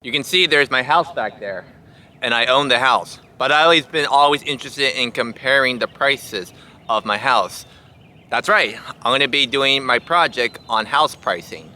You can see there's my house back there, and I own the house. But I've always interested in comparing the prices of my house. That's right, I'm going to be doing my project on house pricing.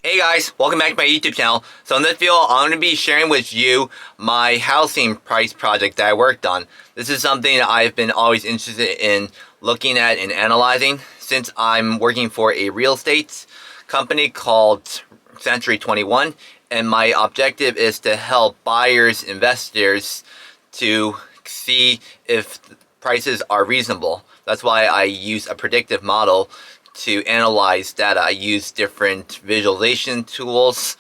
Hey guys, welcome back to my YouTube channel. So in this video, I'm going to be sharing with you my housing price project that I worked on. This is something that I've been always interested in looking at and analyzing since I'm working for a real estate company called Century 21, and my objective is to help buyers, investors to see if prices are reasonable. That's why I use a predictive model to analyze data. I use different visualization tools,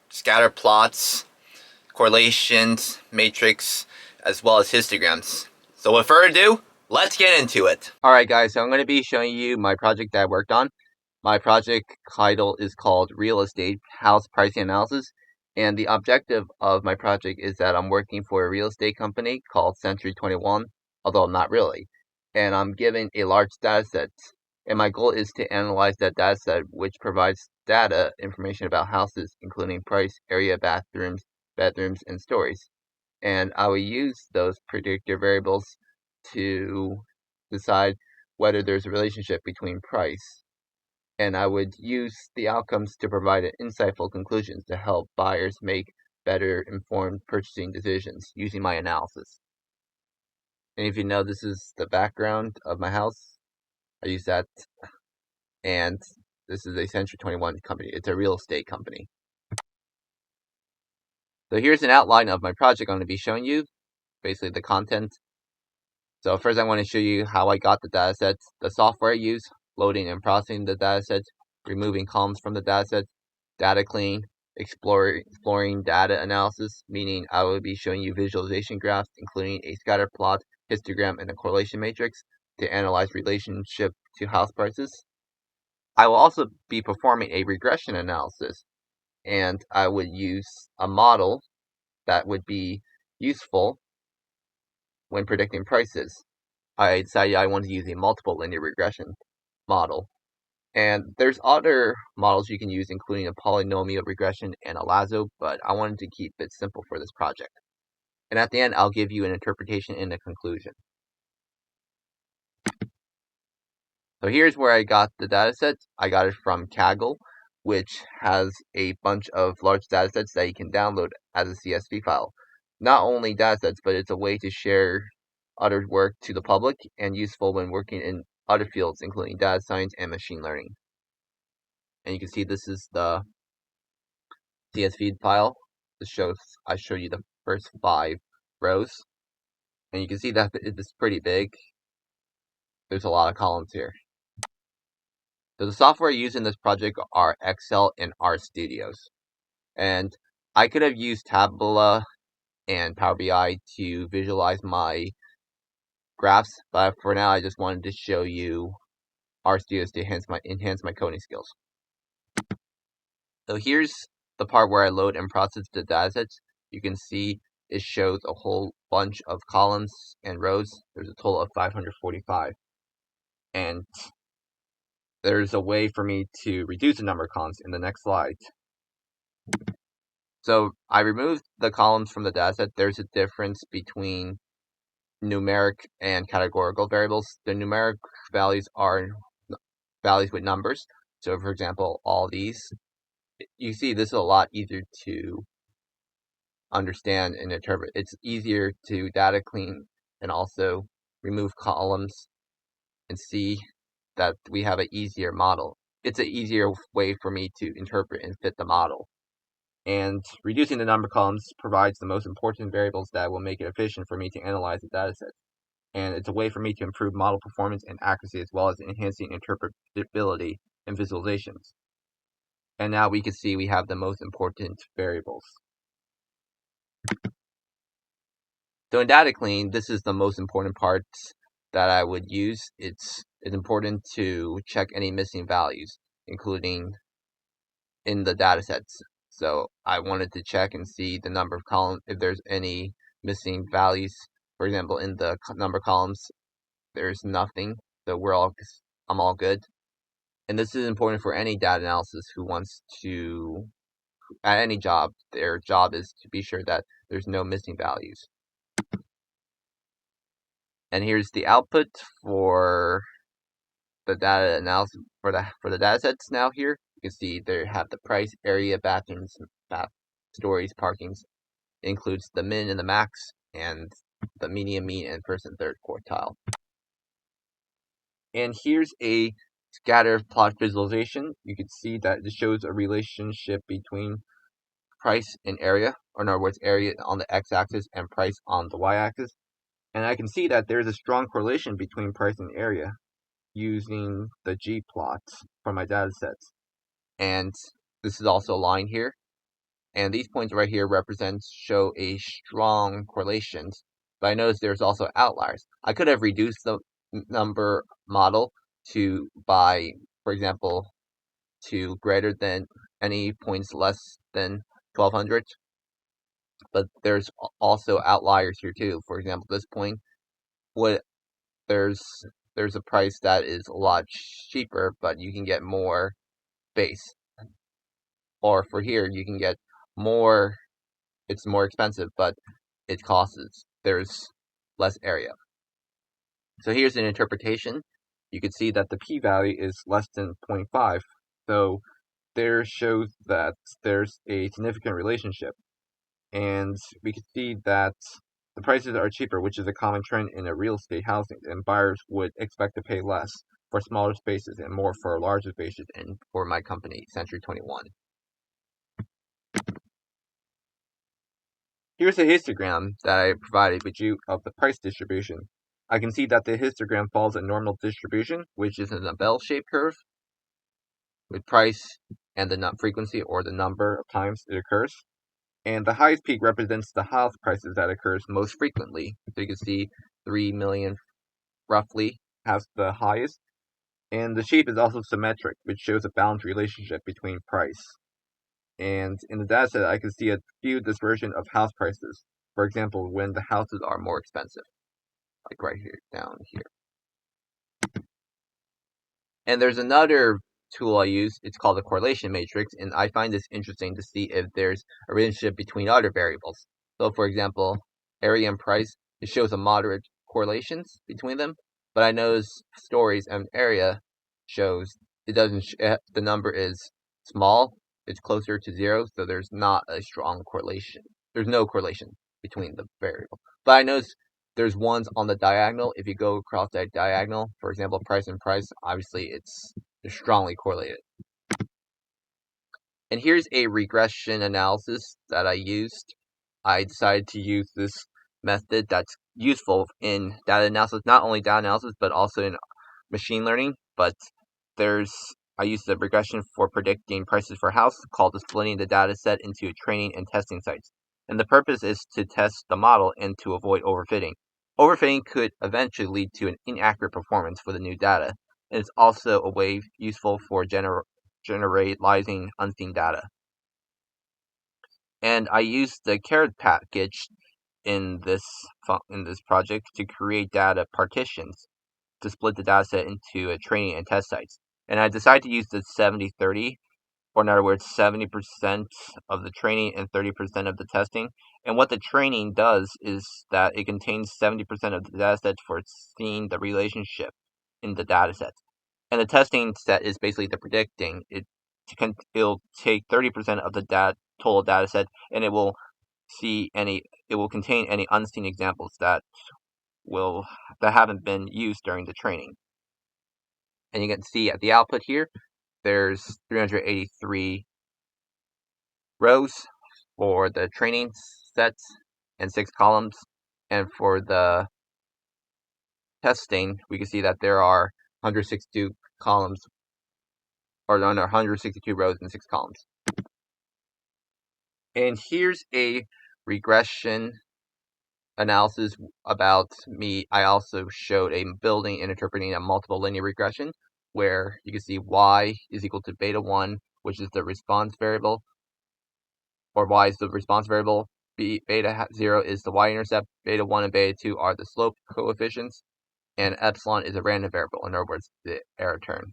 scatterplots, correlations, matrix, as well as histograms. So without further ado, let's get into it. Alright guys, so I'm going to be showing you my project that I worked on. My project title is called Real Estate House Pricing Analysis, and the objective of my project is that I'm working for a real estate company called Century 21, although not really, and I'm given a large data set. And my goal is to analyze that data set, which provides data information about houses, including price, area, bathrooms, and stories. And I will use those predictor variables to decide whether there's a relationship between price. And I would use the outcomes to provide insightful conclusions to help buyers make better informed purchasing decisions using my analysis. And if you know, this is the background of my house. I use that, and this is a Century 21 company. It's a real estate company. So here's an outline of my project I'm going to be showing you, basically the content. So first I want to show you how I got the data sets, the software I use, loading and processing the data sets, removing columns from the data sets, data clean, exploring data analysis, meaning I will be showing you visualization graphs, including a scatter plot, histogram, and a correlation matrix to analyze relationship to house prices. I will also be performing a regression analysis, and I would use a model that would be useful when predicting prices. I decided I wanted to use a multiple linear regression model. And there's other models you can use, including a polynomial regression and a lasso, but I wanted to keep it simple for this project. And at the end, I'll give you an interpretation and a conclusion. So here's where I got the dataset. I got it from Kaggle, which has a bunch of large datasets that you can download as a CSV file. Not only datasets, but it's a way to share other work to the public and useful when working in other fields, including data science and machine learning. And you can see this is the CSV file. I show you the first 5 rows. And you can see that it's pretty big. There's a lot of columns here. So the software used in this project are Excel and RStudios. And I could have used Tabula and Power BI to visualize my graphs, but for now I just wanted to show you RStudios to enhance my coding skills. So here's the part where I load and process the datasets. You can see it shows a whole bunch of columns and rows. There's a total of 545. And there's a way for me to reduce the number of columns in the next slide. So I removed the columns from the dataset. There's a difference between numeric and categorical variables. The numeric values are values with numbers. So for example, all these. You see this is a lot easier to understand and interpret. It's easier to data clean and also remove columns and see that we have an easier model. It's an easier way for me to interpret and fit the model. And reducing the number of columns provides the most important variables that will make it efficient for me to analyze the dataset. And it's a way for me to improve model performance and accuracy, as well as enhancing interpretability and visualizations. And now we can see we have the most important variables. So in data clean, this is the most important part that I would use. It's important to check any missing values, including in the data sets. So I wanted to check and see the number of columns, if there's any missing values. For example, in the number columns, there's nothing, so I'm all good. And this is important for any data analysis who wants to, at any job, their job is to be sure that there's no missing values. And here's the output for the data analysis for the data sets now here. You can see they have the price, area, bathrooms, stories, parkings. It includes the min and the max, and the median, mean, and first and third quartile. And here's a scatter plot visualization. You can see that it shows a relationship between price and area, or in other words, area on the x-axis and price on the y-axis. And I can see that there's a strong correlation between price and area using the g-plots from my data sets. And this is also a line here. And these points right here show a strong correlations. But I notice there's also outliers. I could have reduced the number model by, for example, to greater than any points less than 1200. But there's also outliers here too. For example, this point, there's a price that is a lot cheaper, but you can get more base. Or for here, you can get more. It's more expensive, but there's less area. So here's an interpretation. You can see that the p-value is less than 0.5. So there shows that there's a significant relationship. And we can see that the prices are cheaper, which is a common trend in a real estate housing, and buyers would expect to pay less for smaller spaces and more for larger spaces, and for my company, Century 21. Here's a histogram that I provided with you of the price distribution. I can see that the histogram follows a normal distribution, which is in a bell-shaped curve, with price and the frequency, or the number of times it occurs. And the highest peak represents the house prices that occurs most frequently. So you can see 3 million roughly has the highest. And the shape is also symmetric, which shows a balanced relationship between price. And in the dataset, I can see a few dispersion of house prices. For example, when the houses are more expensive, like right here, down here. And there's another tool I use. It's called the correlation matrix, and I find this interesting to see if there's a relationship between other variables. So, for example, area and price, it shows a moderate correlations between them, but I notice stories and area shows it doesn't. The number is small. It's closer to 0, so there's not a strong correlation. There's no correlation between the variable. But I notice there's ones on the diagonal. If you go across that diagonal, for example, price and price, obviously they're strongly correlated. And here's a regression analysis that I used. I decided to use this method that's useful in data analysis, not only data analysis, but also in machine learning. But I use the regression for predicting prices for a house, called the splitting the data set into training and testing sites. And the purpose is to test the model and to avoid overfitting. Overfitting could eventually lead to an inaccurate performance for the new data. And it's also a way useful for generalizing unseen data. And I used the carrot package in this project to create data partitions to split the dataset into training and test sites. And I decided to use the 70-30, or in other words, 70% of the training and 30% of the testing. And what the training does is that it contains 70% of the dataset for seeing the relationship in the dataset. And the testing set is basically the predicting. It'll take 30% of the total dataset, and it will contain any unseen examples that haven't been used during the training. And you can see at the output here, there's 383 rows for the training sets and 6 columns. And for the testing, we can see that there are 162 columns, or 162 rows and 6 columns. And here's a regression analysis about me. I also showed a building and interpreting a multiple linear regression, where you can see y is equal to beta 1 which is the response variable, or y is the response variable. Beta 0 is the y-intercept. Beta 1 and beta 2 are the slope coefficients. And epsilon is a random variable, in other words, the error term.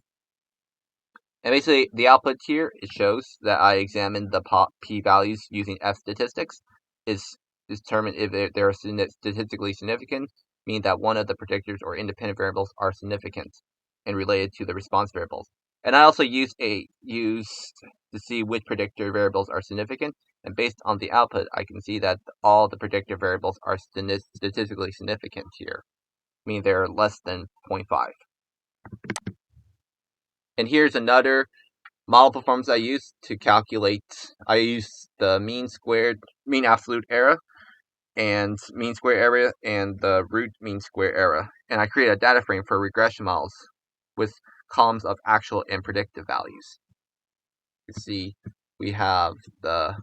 And basically, the output here, it shows that I examined the p-values using f-statistics. Is determined if they're statistically significant, meaning that one of the predictors or independent variables are significant and related to the response variables. And I also used to see which predictor variables are significant, and based on the output, I can see that all the predictor variables are statistically significant here, meaning they're less than 0.5. And here's another model performance I use to calculate. I use the mean absolute error and mean square area and the root mean square error. And I create a data frame for regression models with columns of actual and predictive values. You can see we have the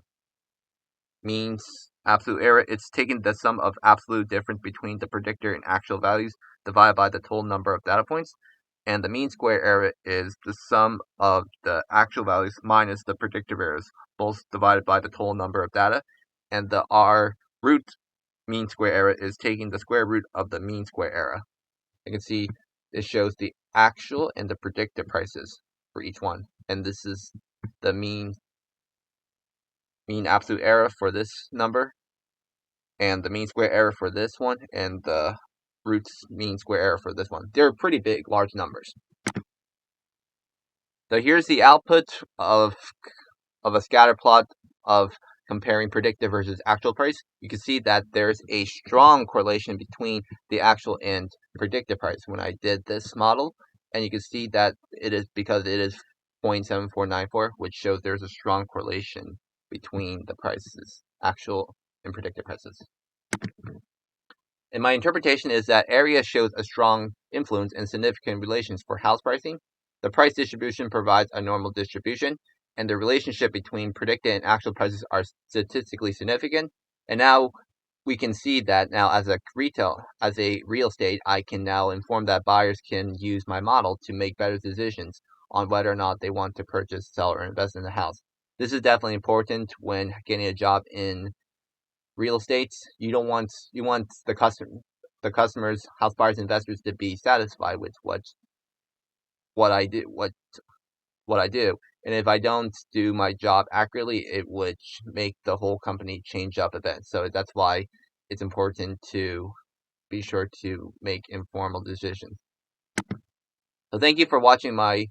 means absolute error. It's taking the sum of absolute difference between the predictor and actual values divided by the total number of data points. And the mean square error is the sum of the actual values minus the predictive errors, both divided by the total number of data. And the root mean square error is taking the square root of the mean square error. You can see it shows the actual and the predicted prices for each one. And this is the mean absolute error for this number, and the mean square error for this one, and the root mean square error for this one. They're pretty big, large numbers. So here's the output of a scatter plot of comparing predictive versus actual price. You can see that there's a strong correlation between the actual and predictive price when I did this model. And you can see that it is because it is 0.7494, which shows there's a strong correlation between the prices, actual and predictive prices. And my interpretation is that area shows a strong influence and significant relations for house pricing. The price distribution provides a normal distribution, and the relationship between predicted and actual prices are statistically significant. And now we can see that now as a real estate, I can now inform that buyers can use my model to make better decisions on whether or not they want to purchase, sell, or invest in the house. This is definitely important when getting a job in real estate. You want the customers, house buyers, investors to be satisfied with what I do. And if I don't do my job accurately, it would make the whole company change up a bit. So that's why it's important to be sure to make informal decisions. So thank you for watching my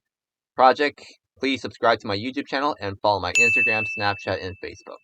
project. Please subscribe to my YouTube channel and follow my Instagram, Snapchat, and Facebook.